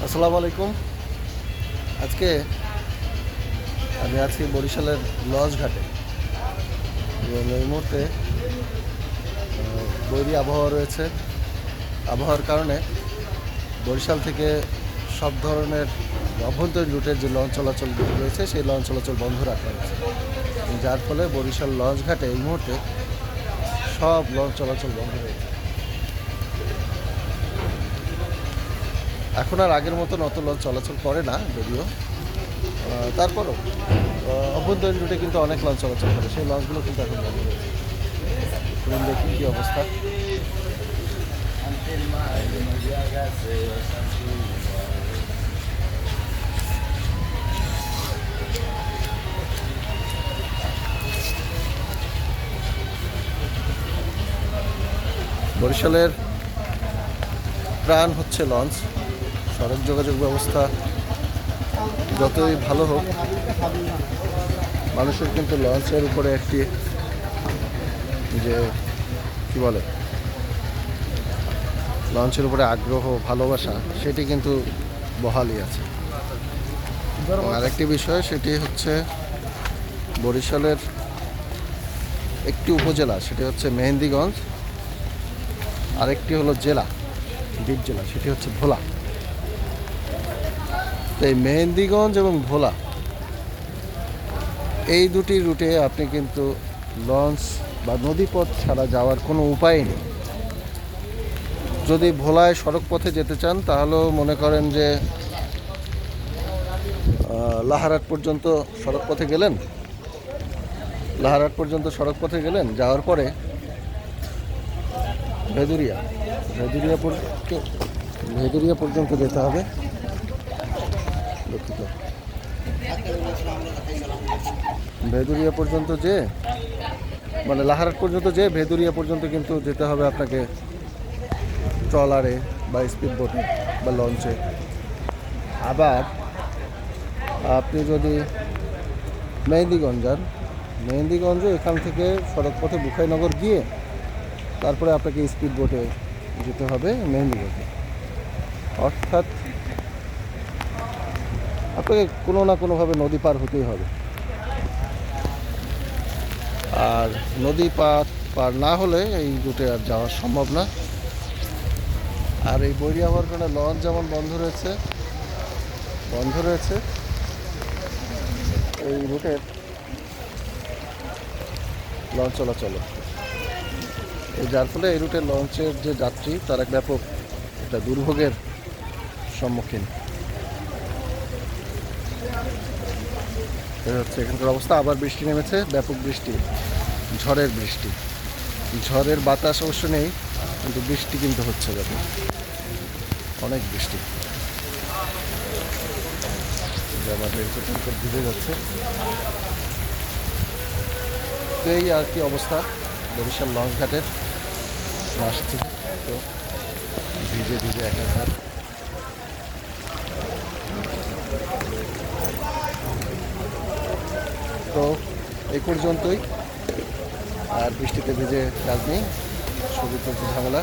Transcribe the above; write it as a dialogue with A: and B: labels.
A: আসসালামু আলাইকুম। আজকে আমি আছি বরিশালের লঞ্চ ঘাটে এবং এই মুহূর্তে বৈরী আবহাওয়া রয়েছে। আবহাওয়ার কারণে বরিশাল থেকে সব ধরনের অভ্যন্তরীণ রুটের যে লঞ্চ চলাচল রয়েছে সেই লঞ্চ চলাচল বন্ধ রাখা হয়েছে, যার ফলে বরিশাল লঞ্চ ঘাটে এই মুহূর্তে সব লঞ্চ চলাচল বন্ধ রয়েছে। এখন আর আগের মতো অত লঞ্চ চলাচল করে না যদিও, তারপরও অভ্যন্তরীণ রুটে কিন্তু অনেক লঞ্চ চলাচল করে, সেই লঞ্চগুলো কিন্তু এখন বন্ধ রয়েছে। দেখি কী অবস্থা। বরিশালের প্রাণ হচ্ছে লঞ্চ। সড়ক যোগাযোগ ব্যবস্থা যতই ভালো হোক, মানুষের কিন্তু লঞ্চের উপরে একটি যে কি বলে লঞ্চের উপরে আগ্রহ ভালোবাসা সেটি কিন্তু বহালই আছে। আরেকটি বিষয় সেটি হচ্ছে বরিশালের একটি উপজেলা, সেটি হচ্ছে মেহেন্দিগঞ্জ। আরেকটি হলো জেলা, দ্বীপ জেলা, সেটি হচ্ছে ভোলা। তো এই মেহেন্দিগঞ্জ এবং ভোলা এই দুটি রুটে আপনি কিন্তু লঞ্চ বা নদীপথ ছাড়া যাওয়ার কোনো উপায় নেই। যদি ভোলায় সড়ক পথে যেতে চান তাহলেও মনে করেন যে লাহারাট পর্যন্ত সড়ক পথে গেলেন, যাওয়ার পরে ভেদুরিয়া পর্যন্ত যেতে হবে। দুঃখিত, ভেদুরিয়া পর্যন্ত মানে লাহারাট পর্যন্ত ভেদুরিয়া পর্যন্ত কিন্তু যেতে হবে আপনাকে ট্রলারে বা স্পিড বোটে বা লঞ্চে। আবার আপনি যদি মেহেন্দিগঞ্জ যান, মেহেন্দিগঞ্জও এখান থেকে সড়ক পথে বুখাইনগর গিয়ে তারপরে আপনাকে স্পিড বোটে যেতে হবে মেহেন্দিগঞ্জে। অর্থাৎ আপনাকে কোনো না কোনোভাবে নদী পার হতেই হবে। আর নদী পার না হলে এই রুটে আর যাওয়া সম্ভব না। আর এই বৈরী আবহাওয়ার কারণে লঞ্চ যেমন বন্ধ রয়েছে এই রুটের লঞ্চ চলাচল, যার ফলে এই রুটের লঞ্চের যে যাত্রী তারা ব্যাপক একটা দুর্ভোগের সম্মুখীন হচ্ছে এখানকার অবস্থা। আবার বৃষ্টি নেমেছে, ব্যাপক বৃষ্টি, ঝড়ের বাতাস অবশ্য নেই, কিন্তু বৃষ্টি কিন্তু হচ্ছে, ব্যাপক অনেক বৃষ্টি। আমাদের ভিজে যাচ্ছে। তো এই আর কি অবস্থা বরিশাল লঞ্চ ঘাটের। আসছে তো ভিজে একাকার। তো এই পর্যন্তই, আর বৃষ্টিতে ভিজে কাজ নেই, শরীর চলছে ঝামেলা।